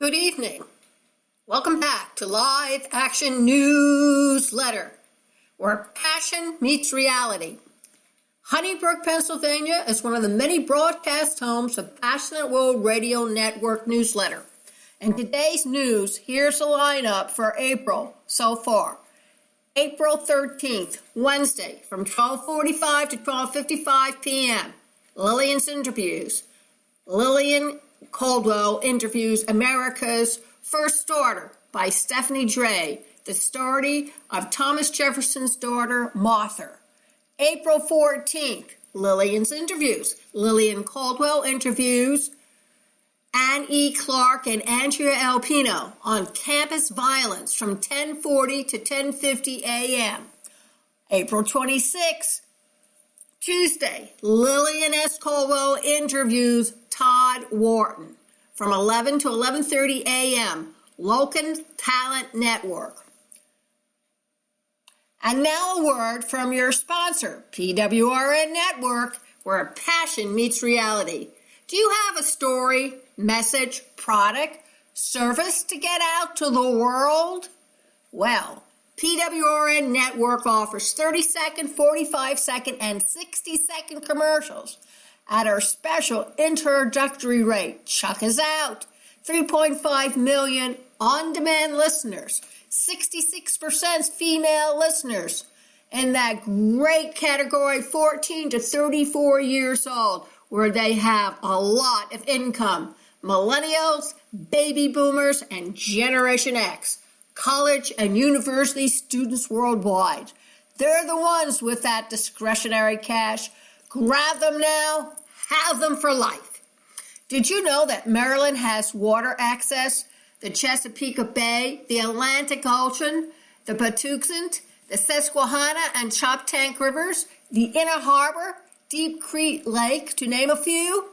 Good evening. Welcome back to Live Action Newsletter, where passion meets reality. Honeybrook, Pennsylvania is one of the many broadcast homes of Passionate World Radio Network newsletter. And today's news, here's the lineup for April so far. April 13th, Wednesday, from 12:45 to 12:55 p.m. Lillian's interviews. Lillian Caldwell interviews America's First Daughter by Stephanie Dray, the story of Thomas Jefferson's daughter, Martha. April 14th, Lillian's interviews. Lillian Caldwell interviews Ann E. Clark and Andrea L. Pino on campus violence from 10:40 to 10:50 a.m. April 26th, Tuesday, Lillian S. Caldwell interviews Todd Wharton from 11 to 11:30 a.m. Locan Talent Network. And now a word from your sponsor, PWRN Network, where passion meets reality. Do you have a story, message, product, service to get out to the world? Well, PWRN Network offers 30-second, 45-second, and 60-second commercials at our special introductory rate. Check us out. 3.5 million on-demand listeners, 66% female listeners, in that great category 14 to 34 years old, where they have a lot of income. Millennials, baby boomers, and Generation X. College and university students worldwide. They're the ones with that discretionary cash. Grab them now, have them for life. Did you know that Maryland has water access? The Chesapeake Bay, the Atlantic Ocean, the Patuxent, the Susquehanna and Choptank Rivers, the Inner Harbor, Deep Creek Lake, to name a few?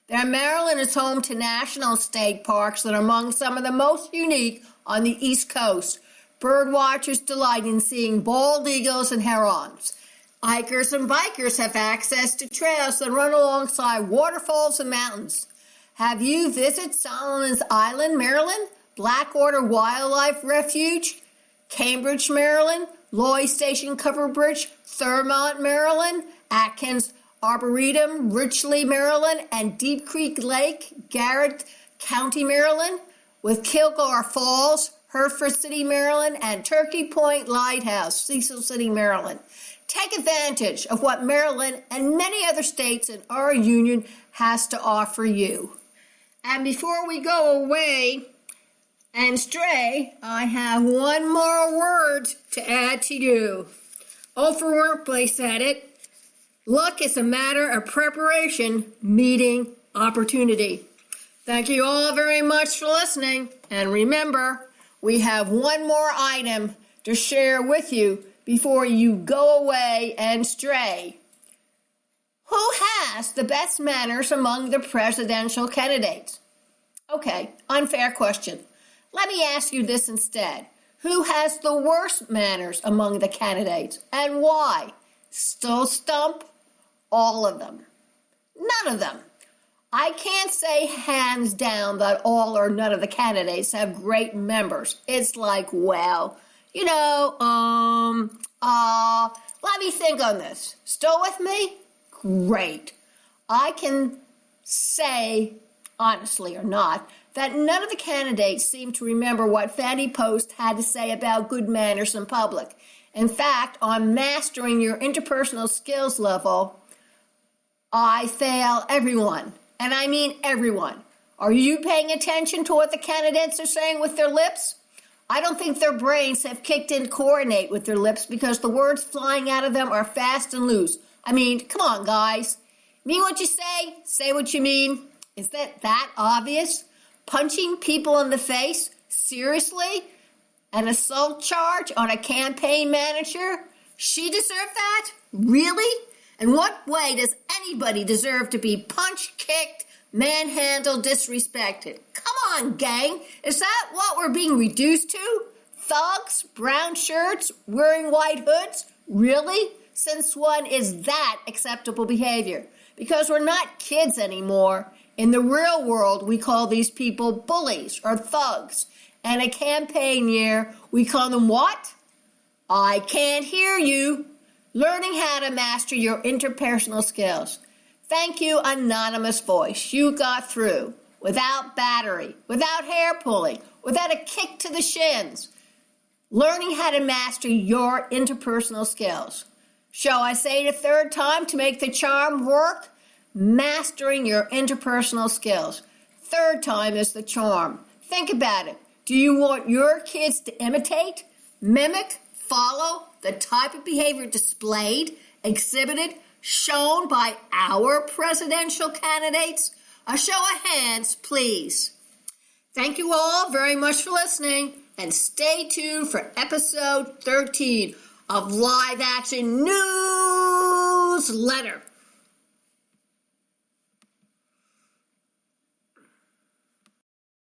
Maryland is home to national and state parks that are among some of the most unique on the East Coast. Bird watchers delight in seeing bald eagles and herons. Hikers and bikers have access to trails that run alongside waterfalls and mountains. Have you visited Solomon's Island, Maryland, Blackwater Wildlife Refuge, Cambridge, Maryland, Lloyd Station Covered Bridge, Thurmont, Maryland, Atkins Arboretum, Richley, Maryland, and Deep Creek Lake, Garrett County, Maryland, with Kilgore Falls, Hertford City, Maryland, and Turkey Point Lighthouse, Cecil City, Maryland. Take advantage of what Maryland and many other states in our union has to offer you. And before we go away and stray, I have one more word to add to you. Oprah Winfrey said it. Luck is a matter of preparation, meeting opportunity. Thank you all very much for listening. And remember, we have one more item to share with you before you go away and stray. Who has the best manners among the presidential candidates? Okay, unfair question. Let me ask you this instead. Who has the worst manners among the candidates and why? Still stump? All of them. None of them. I can't say hands down that all or none of the candidates have great members. It's like, well, let me think on this. Still with me? Great. I can say, honestly or not, that none of the candidates seem to remember what Fanny Post had to say about good manners in public. In fact, on mastering your interpersonal skills level, I fail everyone. And I mean everyone. Are you paying attention to what the candidates are saying with their lips? I don't think their brains have kicked in to coordinate with their lips because the words flying out of them are fast and loose. I mean, come on, guys. Mean what you say what you mean. Is that obvious? Punching people in the face? Seriously? An assault charge on a campaign manager? She deserved that? Really? In what way does anybody deserve to be punched, kicked, manhandled, disrespected? Come on, gang. Is that what we're being reduced to? Thugs, brown shirts, wearing white hoods? Really? Since when is that acceptable behavior? Because we're not kids anymore. In the real world, we call these people bullies or thugs. And a campaign year, we call them what? I can't hear you. Learning how to master your interpersonal skills. Thank you, anonymous voice. You got through. Without battery, without hair pulling, without a kick to the shins. Learning how to master your interpersonal skills. Shall I say it a third time to make the charm work? Mastering your interpersonal skills. Third time is the charm. Think about it. Do you want your kids to imitate, mimic, follow the type of behavior displayed, exhibited, shown by our presidential candidates? A show of hands, please. Thank you all very much for listening, and stay tuned for episode 13 of Live Action Newsletter.